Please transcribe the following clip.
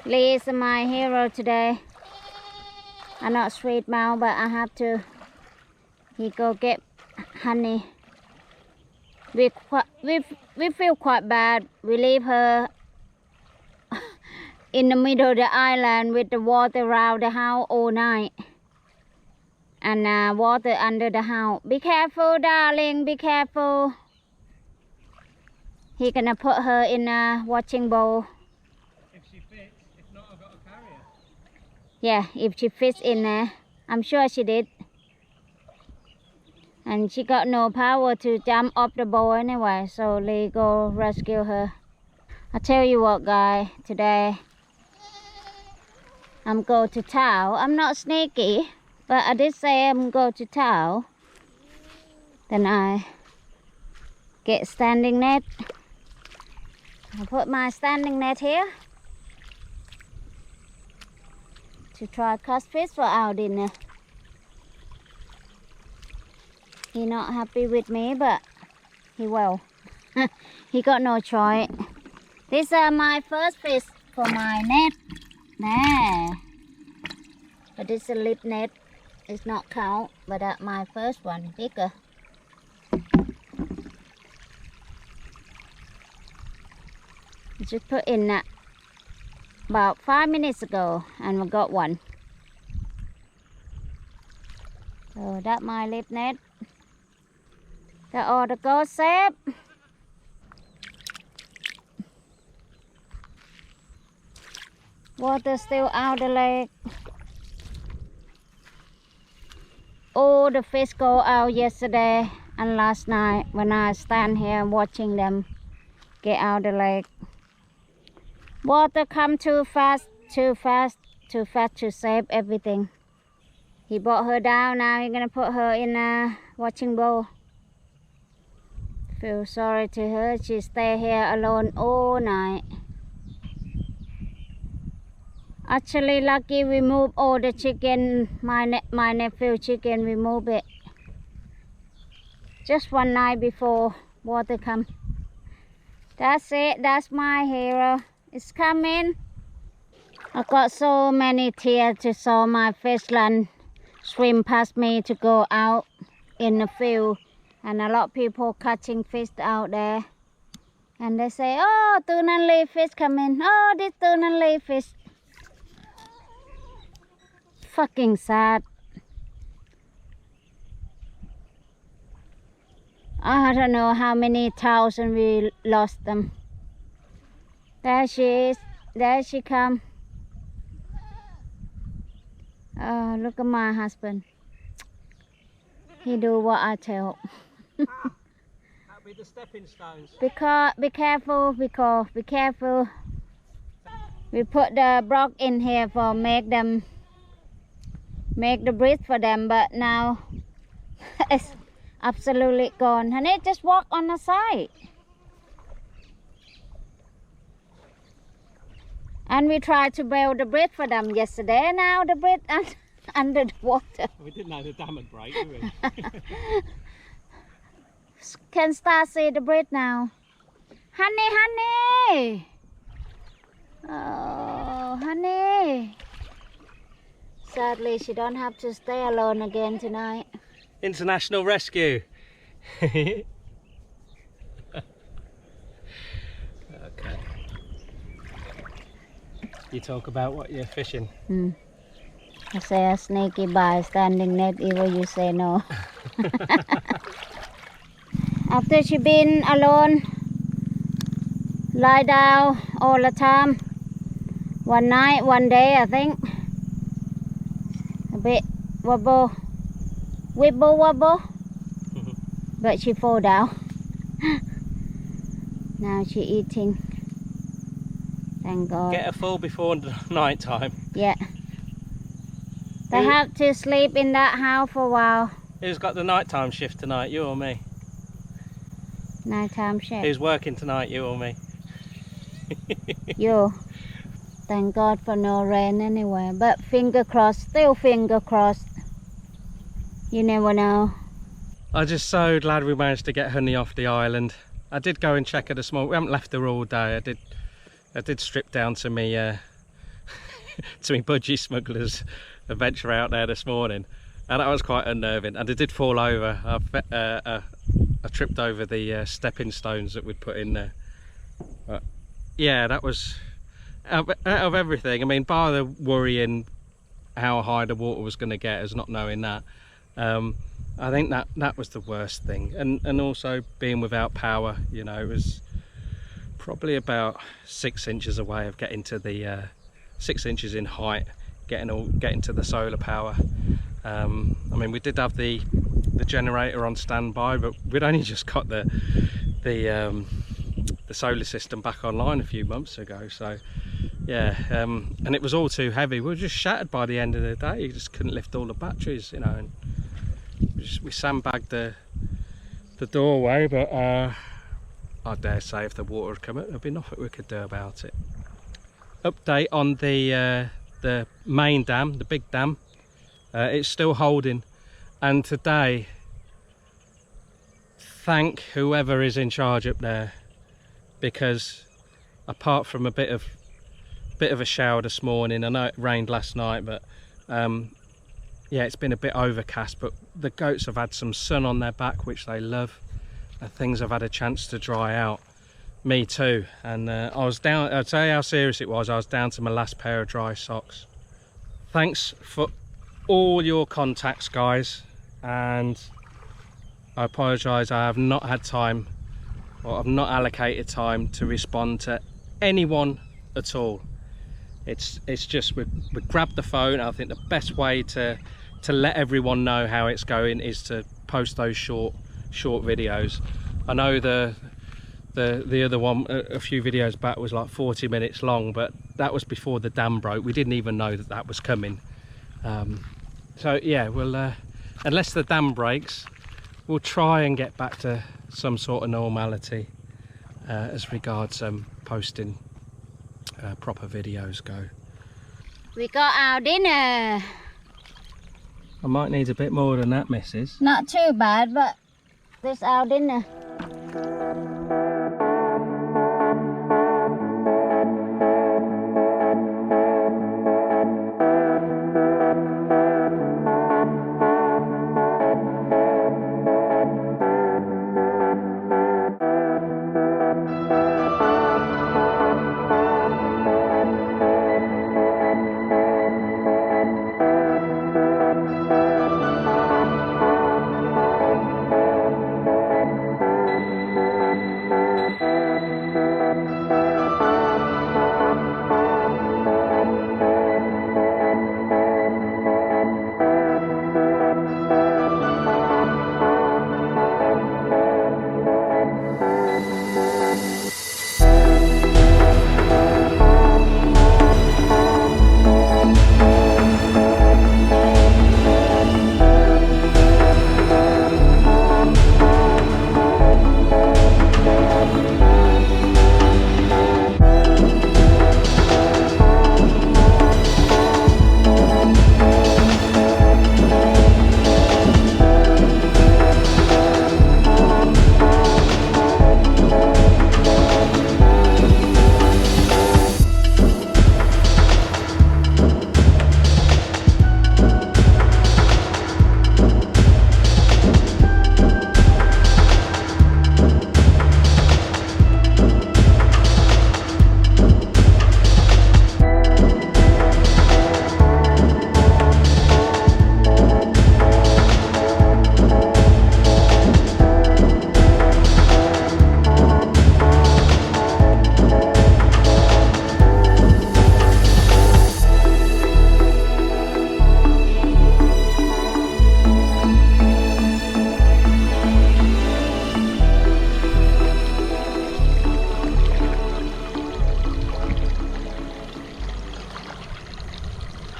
Leigh is my hero today. I'm not straight mouth, but I have to. He go get honey. We feel quite bad. We leave her in the middle of the island with the water around the house all night. And water under the house. Be careful, darling, be careful. He gonna put her in a watching bowl. If she fits, if not, I've got to carry her. Yeah, if she fits in there. I'm sure she did. And she got no power to jump off the bowl anyway, so Leigh go rescue her. I tell you what, guys, today I'm going to town. I'm not sneaky, but I did say I'm going to town. Then I get standing net. I put my standing net here to try catch fish for our dinner. He not happy with me, but he will. He got no choice. These are my first fish for my net. There. But this is a lip net. It's not count, but that's my first one, bigger. I just put in that about 5 minutes ago, and we got one. So that's my lip net. That all the gold safe. Water still out the lake. All the fish go out yesterday and last night when I stand here watching them get out the lake. Water come too fast, too fast, too fast to save everything. He brought her down, now he's gonna put her in a watching bowl. Feel sorry to her, she stay here alone all night. Actually lucky we move all the chicken, my nephew chicken, we move it. Just one night before water come. That's it, that's my hero. It's coming. I got so many tears to saw my fish land swim past me to go out in the field. And a lot of people catching fish out there. And they say, oh, Toon and Leigh fish coming. Oh, this Toon and Leigh fish. Fucking sad. I don't know how many thousand we lost them. There she is. There she come. Oh, look at my husband. He do what I tell. That'll be the stepping stones. Be careful, be careful. We put the block in here for make the bridge for them, but now it's absolutely gone. Honey, just walk on the side. And we tried to build the bridge for them yesterday. Now the bridge under the water. We didn't know the dam would break, did we? Can start see the bridge now. Honey, honey. Oh, honey. Sadly, she don't have to stay alone again tonight. International rescue. Okay. You talk about what you're fishing. I say a snaky by standing net, even you say no. After she been alone, lie down all the time. One night, one day, I think. A bit wobble, wobble. But she fall down. Now she eating. Thank God. Get her full before night time. Yeah. They have to sleep in that house for a while. Who's got the nighttime shift tonight, you or me? Nighttime shift. Who's working tonight, you or me? You. Thank God for no rain anyway. But finger crossed, still finger crossed. You never know. I'm just so glad we managed to get Honey off the island. I did go and check her this morning. We haven't left her all day. I did strip down to me to me budgie smugglers adventure out there this morning, and that was quite unnerving. And I did fall over. I tripped over the stepping stones that we'd put in there. But yeah, that was out of everything. I mean, bar the worrying how high the water was going to get, as not knowing that. I think that was the worst thing, and also being without power. You know, it was probably about 6 inches away of getting to the 6 inches in height, getting to the solar power. I mean, we did have the generator on standby, but we'd only just got the solar system back online a few months ago. So yeah, and it was all too heavy. We were just shattered by the end of the day. You just couldn't lift all the batteries, you know. And we sandbagged the doorway, but I dare say if the water had come up, there'd be nothing we could do about it. Update on the main dam, the big dam. It's still holding, and today, thank whoever is in charge up there, because apart from a bit of a shower this morning, I know it rained last night, but yeah, it's been a bit overcast, but the goats have had some sun on their back, which they love, and things have had a chance to dry out. Me too. And I was down, I'll tell you how serious it was, I was down to my last pair of dry socks. Thanks for all your contacts, guys, and I apologise, I have not had time, or I've not allocated time to respond to anyone at all. It's just we grabbed the phone. I think the best way to let everyone know how it's going is to post those short videos. I know the other one a few videos back was like 40 minutes long, but that was before the dam broke. We didn't even know that was coming. So yeah, we'll unless the dam breaks, we'll try and get back to some sort of normality as regards posting proper videos go. We got our dinner. I might need a bit more than that, missus. Not too bad, but this our dinner.